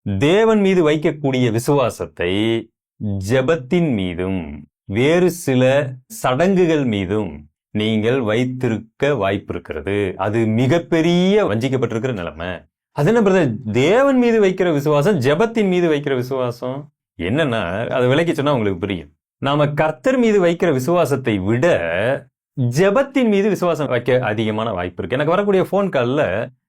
தேவன் மீது வைக்கக்கூடிய விசுவாசத்தை ஜெபத்தின் மீதும் வேறு சில சடங்குகள் மீதும் நீங்கள் வைத்திருக்க வாய்ப்பு இருக்கிறது. அது மிகப்பெரிய வஞ்சிக்கப்பட்டிருக்கிற நிலைமை. அது என்ன பிரதர், தேவன் மீது வைக்கிற விசுவாசம் ஜெபத்தின் மீது வைக்கிற விசுவாசம் என்னன்னா, அதை விளக்கி சொன்னா உங்களுக்கு புரியும். நாம கர்த்தர் மீது வைக்கிற விசுவாசத்தை விட ஜெபத்தின் மீது விசுவாசம் வைக்க அதிகமான வாய்ப்பு இருக்கு. எனக்கு வரக்கூடிய போன் கால்ல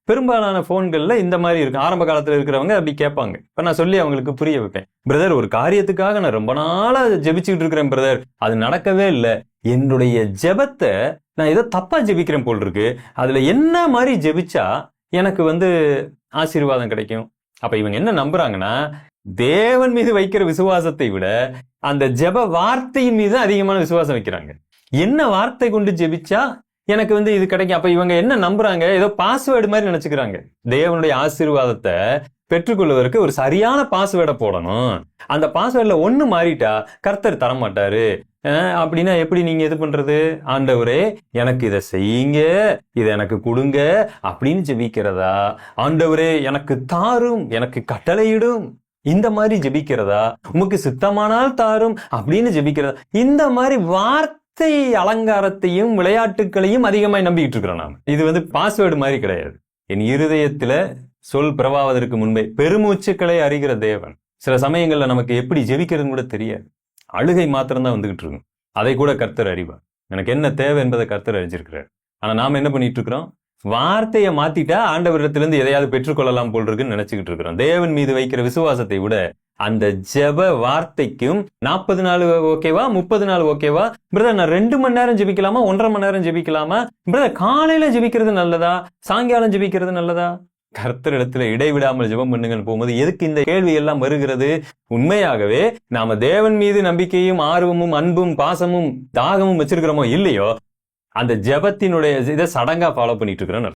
பெரும்பாலான போன்கள்ல இந்த மாதிரி இருக்கு. ஆரம்ப காலத்துல இருக்கிறவங்க அப்படி கேட்பாங்க. இப்ப நான் சொல்லி அவங்களுக்கு புரிய வைப்பேன். பிரதர், ஒரு காரியத்துக்காக நான் ரொம்ப நாளா ஜெபிச்சுக்கிட்டு இருக்கிறேன் பிரதர், அது நடக்கவே இல்லை. என்னுடைய ஜெபத்தை நான் ஏதோ தப்பா ஜெபிக்கிறேன் போல் இருக்கு. அதுல என்ன மாதிரி ஜெபிச்சா எனக்கு ஆசீர்வாதம் கிடைக்கும்? அப்ப இவங்க என்ன நம்புறாங்கன்னா, தேவன் மீது வைக்கிற விசுவாசத்தை விட அந்த ஜெப வார்த்தையின் மீது அதிகமான விசுவாசம் வைக்கிறாங்க. என்ன வார்த்தை கொண்டு ஜெபிச்சா எனக்கு இது கிடைக்கும்? அப்ப இவங்க என்ன நம்புறாங்க, ஏதோ பாஸ்வேர்டு மாதிரி நினைச்சுக்கிறாங்க. தேவனுடைய ஆசீர்வாதத்தை பெற்றுக்கொள்வதற்கு ஒரு சரியான பாஸ்வேர்டை போடணும். அந்த பாஸ்வேர்ட்ல ஒண்ணு மாறிட்டா கர்த்தர் தரமாட்டாரு. அப்படின்னா எப்படி நீங்க இது பண்றது? ஆண்டவரே எனக்கு இதை செய்யுங்க, இதை எனக்கு கொடுங்க அப்படின்னு ஜெபிக்கிறதா? ஆண்டவரே எனக்கு தாரும், எனக்கு கட்டளையிடும், இந்த மாதிரி ஜெபிக்கிறதா? உமக்கு சித்தமானால் தாரும் அப்படின்னு ஜெபிக்கிறதா? இந்த மாதிரி வார்த்தை அலங்காரத்தையும் விளையாட்டுகளையும் அதிகமாய் நம்பிக்கிட்டு இருக்கிறோம் நாம். இது பாஸ்வேர்டு மாதிரி கிடையாது. என் இருதயத்துல சொல் பிறவாவதற்கு முன்பே பெருமூச்சுக்களை அறிகிற தேவன். சில சமயங்கள்ல நமக்கு எப்படி ஜெபிக்கிறதுன்னு கூட தெரியாது. அழுகை மாத்திரம்தான் வந்துகிட்டு இருக்கும். அதை கூட கர்த்தர் அறிவார். எனக்கு என்ன தேவை என்பதை கர்த்தர் அறிஞ்சிருக்கிறார். ஆனா நாம என்ன பண்ணிட்டு இருக்கிறோம்? வார்த்தையை மாத்திட்டா ஆண்டவரிடத்திலிருந்து எதையாவது பெற்றுக்கொள்ளலாம் போல் இருக்குன்னு நினைச்சுக்கிட்டு இருக்கிறோம். தேவன் மீது வைக்கிற விசுவாசத்தை விட அந்த ஜெப வார்த்தைக்கும் 40 நாள் ஓகேவா, 30 நாள் ஓகேவா? பிரதர், நான் 2 மணி நேரம் ஜெபிக்கலாமா, 1.5 மணி நேரம் ஜெபிக்கலாமா? பிரதர், காலையில ஜெபிக்கிறது நல்லதா, சாயங்காலம் ஜெபிக்கிறது நல்லதா? கர்த்தரிடத்துல இடைவிடாமல் ஜெபம் பண்ணுங்கன்னு போகும்போது எதுக்கு இந்த கேள்வி எல்லாம் வருகிறது? உண்மையாகவே நாம தேவன் மீது நம்பிக்கையும் ஆர்வமும் அன்பும் பாசமும் தாகமும் வச்சிருக்கிறோமோ இல்லையோ, அந்த ஜெபத்தினுடைய இதை சடங்கா ஃபாலோ பண்ணிட்டு இருக்கிறோம்.